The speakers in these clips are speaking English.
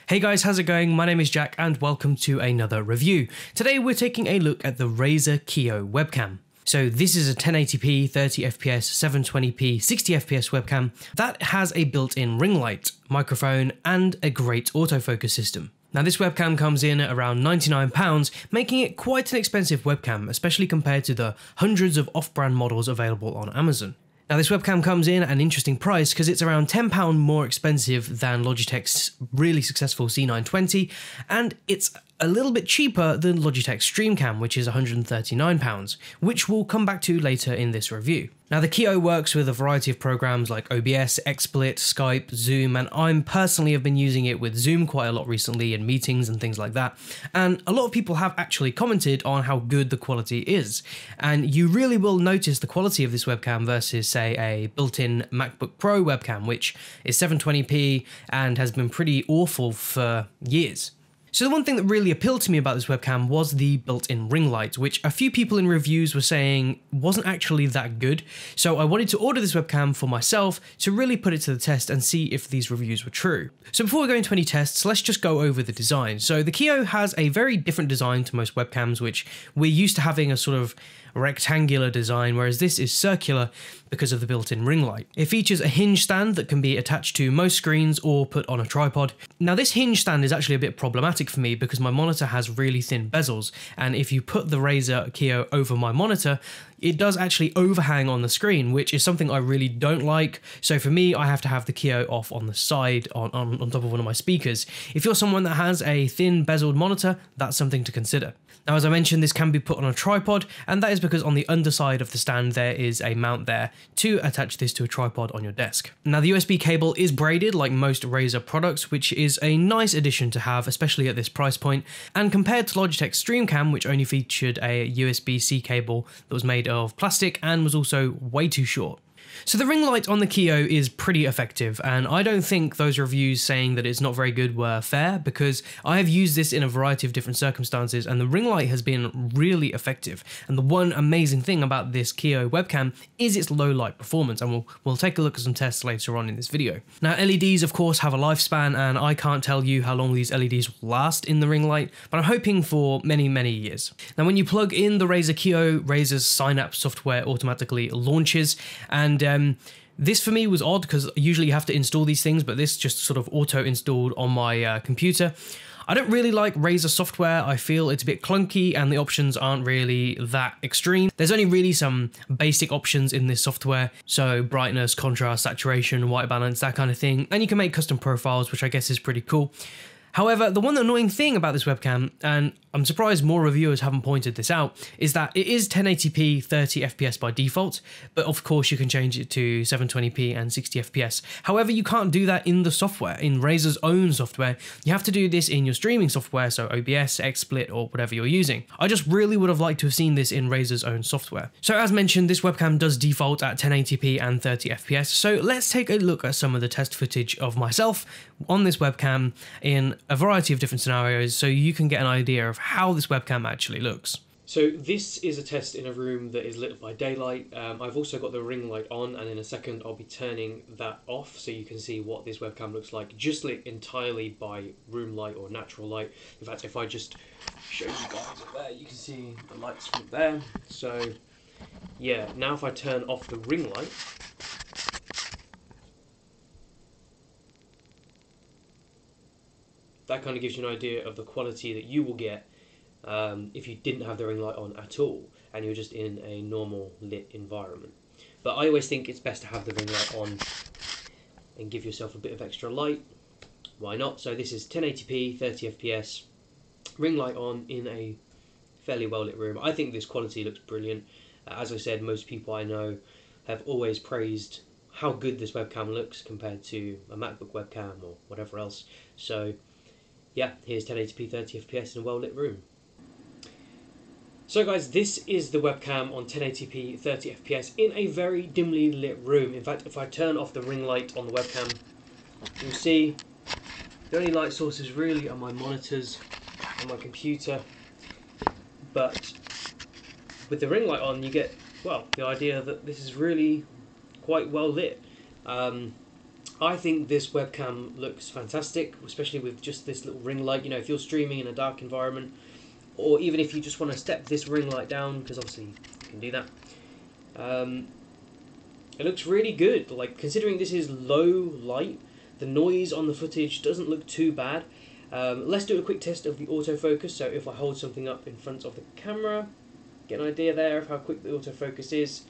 Hey guys, how's it going? My name is Jack and welcome to another review. Today we're taking a look at the Razer Kiyo webcam. So this is a 1080p, 30fps, 720p, 60fps webcam that has a built-in ring light, microphone and a great autofocus system. Now this webcam comes in at around £99, making it quite an expensive webcam, especially compared to the hundreds of off-brand models available on Amazon. Now this webcam comes in at an interesting price because it's around £10 more expensive than Logitech's really successful C920, and it's a little bit cheaper than Logitech's StreamCam, which is £139, which we'll come back to later in this review. Now the Kiyo works with a variety of programs like OBS, XSplit, Skype, Zoom, and I personally have been using it with Zoom quite a lot recently in meetings and things like that, and a lot of people have actually commented on how good the quality is, and you really will notice the quality of this webcam versus say a built-in MacBook Pro webcam, which is 720p and has been pretty awful for years. So the one thing that really appealed to me about this webcam was the built-in ring light, which a few people in reviews were saying wasn't actually that good. So I wanted to order this webcam for myself to really put it to the test and see if these reviews were true. So before we go into any tests, let's just go over the design. So the Kiyo has a very different design to most webcams, which we're used to having a sort of rectangular design, whereas this is circular because of the built-in ring light. It features a hinge stand that can be attached to most screens or put on a tripod. Now this hinge stand is actually a bit problematic for me because my monitor has really thin bezels, and if you put the Razer Kiyo over my monitor, it does actually overhang on the screen, which is something I really don't like. So for me, I have to have the Kiyo off on the side on top of one of my speakers. If you're someone that has a thin bezeled monitor, that's something to consider. Now, as I mentioned, this can be put on a tripod, and that is because on the underside of the stand there is a mount there to attach this to a tripod on your desk. Now, the USB cable is braided like most Razer products, which is a nice addition to have, especially at this price point. And compared to Logitech's StreamCam, which only featured a USB-C cable that was made of plastic and was also way too short. So the ring light on the Kiyo is pretty effective, and I don't think those reviews saying that it's not very good were fair, because I have used this in a variety of different circumstances and the ring light has been really effective. And the one amazing thing about this Kiyo webcam is its low light performance, and we'll take a look at some tests later on in this video. Now LEDs of course have a lifespan, and I can't tell you how long these LEDs will last in the ring light, but I'm hoping for many years. Now when you plug in the Razer Kiyo, Razer's Synapse software automatically launches, and this for me was odd because usually you have to install these things, but this just sort of auto-installed on my computer. I don't really like Razer software. I feel it's a bit clunky and the options aren't really that extreme. There's only really some basic options in this software, so brightness, contrast, saturation, white balance, that kind of thing, and you can make custom profiles, which I guess is pretty cool. However, the one annoying thing about this webcam, and I'm surprised more reviewers haven't pointed this out, is that it is 1080p 30fps by default, but of course you can change it to 720p and 60fps. However, you can't do that in the software, in Razer's own software. You have to do this in your streaming software, so OBS, XSplit, or whatever you're using. I just really would have liked to have seen this in Razer's own software. So as mentioned, this webcam does default at 1080p and 30fps, so let's take a look at some of the test footage of myself on this webcam in a variety of different scenarios so you can get an idea of how this webcam actually looks. So this is a test in a room that is lit by daylight. I've also got the ring light on, and in a second I'll be turning that off so you can see what this webcam looks like just lit entirely by room light or natural light. In fact, if I just show you guys up there, you can see the lights from there. So yeah, now if I turn off the ring light, that kind of gives you an idea of the quality that you will get if you didn't have the ring light on at all and you're just in a normal lit environment. But I always think it's best to have the ring light on and give yourself a bit of extra light. Why not? So this is 1080p, 30fps, ring light on in a fairly well lit room. I think this quality looks brilliant. As I said, most people I know have always praised how good this webcam looks compared to a MacBook webcam or whatever else. So yeah, here's 1080p 30fps in a well-lit room. So guys, this is the webcam on 1080p 30fps in a very dimly lit room. In fact, if I turn off the ring light on the webcam, you'll see the only light sources really are my monitors and my computer. But with the ring light on, you get, well, the idea that this is really quite well lit. I think this webcam looks fantastic, especially with just this little ring light. You know, if you're streaming in a dark environment, or even if you just want to step this ring light down, because obviously you can do that. It looks really good. Like, considering this is low light, the noise on the footage doesn't look too bad. Let's do a quick test of the autofocus. So if I hold something up in front of the camera, get an idea there of how quick the autofocus is.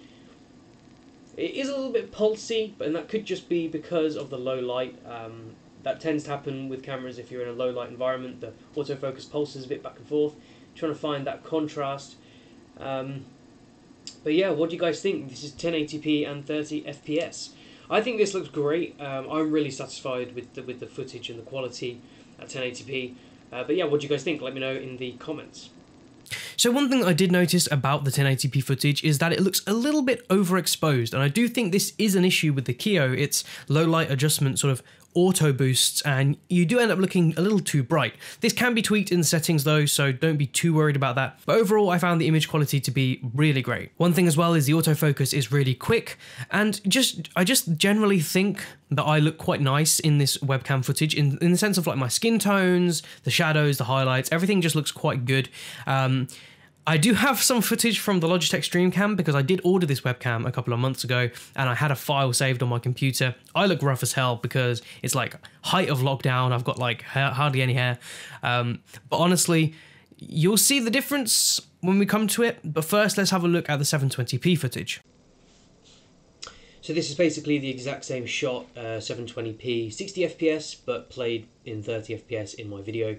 It is a little bit pulsy, but that could just be because of the low light. That tends to happen with cameras if you're in a low light environment. The autofocus pulses a bit back and forth, trying to find that contrast. But yeah, what do you guys think? This is 1080p and 30 FPS. I think this looks great. I'm really satisfied with the footage and the quality at 1080p. But yeah, what do you guys think? Let me know in the comments. So one thing that I did notice about the 1080p footage is that it looks a little bit overexposed, and I do think this is an issue with the Kiyo. Its low light adjustment sort of auto boosts, and you do end up looking a little too bright. This can be tweaked in the settings though, so don't be too worried about that. But overall, I found the image quality to be really great. One thing as well is the autofocus is really quick, and I just generally think that I look quite nice in this webcam footage in the sense of like my skin tones, the shadows, the highlights, everything just looks quite good. I do have some footage from the Logitech StreamCam because I did order this webcam a couple of months ago and I had a file saved on my computer. I look rough as hell because it's like height of lockdown. I've got like hardly any hair. But honestly, you'll see the difference when we come to it. But first, let's have a look at the 720p footage. So this is basically the exact same shot, 720p, 60 FPS, but played in 30 FPS in my video.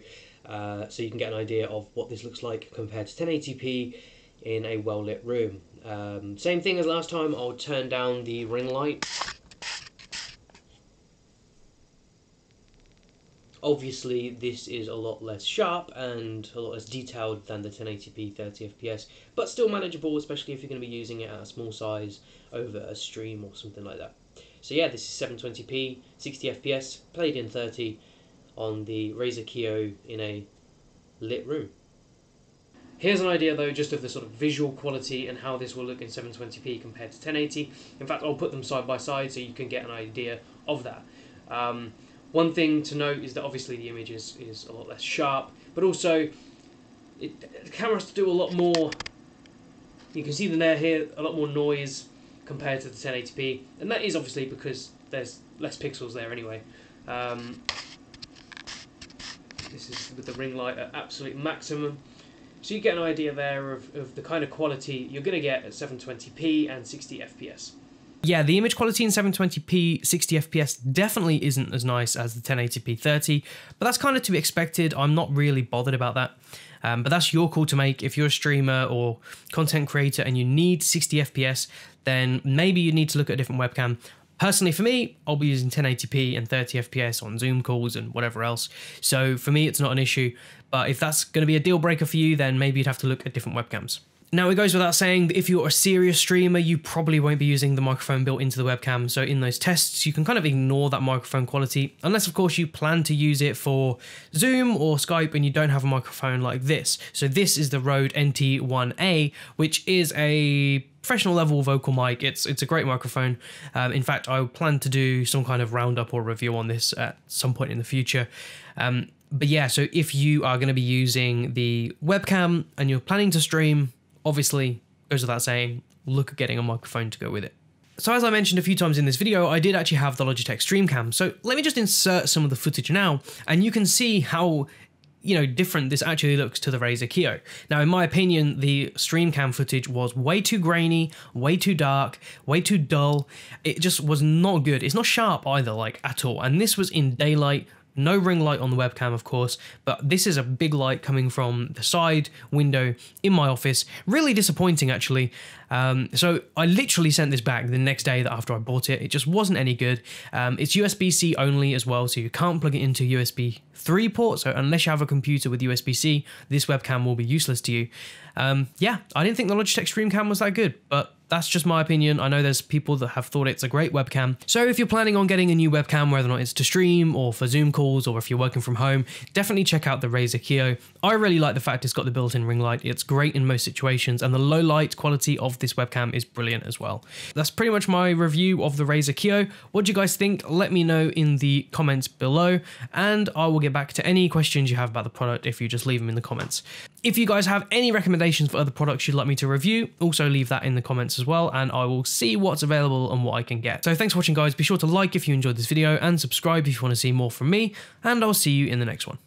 So you can get an idea of what this looks like compared to 1080p in a well-lit room. Same thing as last time, I'll turn down the ring light. Obviously this is a lot less sharp and a lot less detailed than the 1080p 30 FPS, but still manageable, especially if you're going to be using it at a small size over a stream or something like that. So yeah, this is 720p, 60 FPS, played in 30 on the Razer Kiyo in a lit room. Here's an idea though just of the sort of visual quality and how this will look in 720p compared to 1080. In fact, I'll put them side by side so you can get an idea of that. One thing to note is that obviously the image is a lot less sharp, but also the camera has to do a lot more. You can see the there here, a lot more noise compared to the 1080p, and that is obviously because there's less pixels there anyway. This is with the ring light at absolute maximum. So you get an idea there of the kind of quality you're going to get at 720p and 60 FPS. Yeah, the image quality in 720p 60 FPS definitely isn't as nice as the 1080p 30, but that's kind of to be expected. I'm not really bothered about that. But that's your call to make. If you're a streamer or content creator and you need 60 FPS, then maybe you need to look at a different webcam. Personally, for me, I'll be using 1080p and 30 FPS on Zoom calls and whatever else. So for me, it's not an issue. But if that's going to be a deal breaker for you, then maybe you'd have to look at different webcams. Now, it goes without saying that if you're a serious streamer, you probably won't be using the microphone built into the webcam. So in those tests, you can kind of ignore that microphone quality, unless, of course, you plan to use it for Zoom or Skype and you don't have a microphone like this. So this is the Rode NT1A, which is a professional level vocal mic. It's a great microphone. In fact, I plan to do some kind of roundup or review on this at some point in the future. But yeah, so if you are going to be using the webcam and you're planning to stream, obviously, goes without saying, look at getting a microphone to go with it. So as I mentioned a few times in this video, I did actually have the Logitech StreamCam. So let me just insert some of the footage now, and you can see how different this actually looks to the Razer Kiyo. Now, in my opinion, the StreamCam footage was way too grainy, way too dark, way too dull. It just was not good. It's not sharp either, like, at all. And this was in daylight. No ring light on the webcam, of course, but this is a big light coming from the side window in my office. Really disappointing, actually. So I literally sent this back the next day after I bought it. It just wasn't any good. It's USB-C only as well, so you can't plug it into USB 3 port. So unless you have a computer with USB-C, this webcam will be useless to you. Yeah, I didn't think the Logitech Stream Cam was that good, but that's just my opinion. I know there's people that have thought it's a great webcam. So if you're planning on getting a new webcam, whether or not it's to stream or for Zoom calls, or if you're working from home, definitely check out the Razer Kiyo. I really like the fact it's got the built-in ring light. It's great in most situations, and the low light quality of this webcam is brilliant as well. That's pretty much my review of the Razer Kiyo. What do you guys think? Let me know in the comments below, and I will get back to any questions you have about the product if you just leave them in the comments. If you guys have any recommendations for other products you'd like me to review, also leave that in the comments as well, and I will see what's available and what I can get. So thanks for watching, guys. Be sure to like if you enjoyed this video and subscribe if you want to see more from me, and I'll see you in the next one.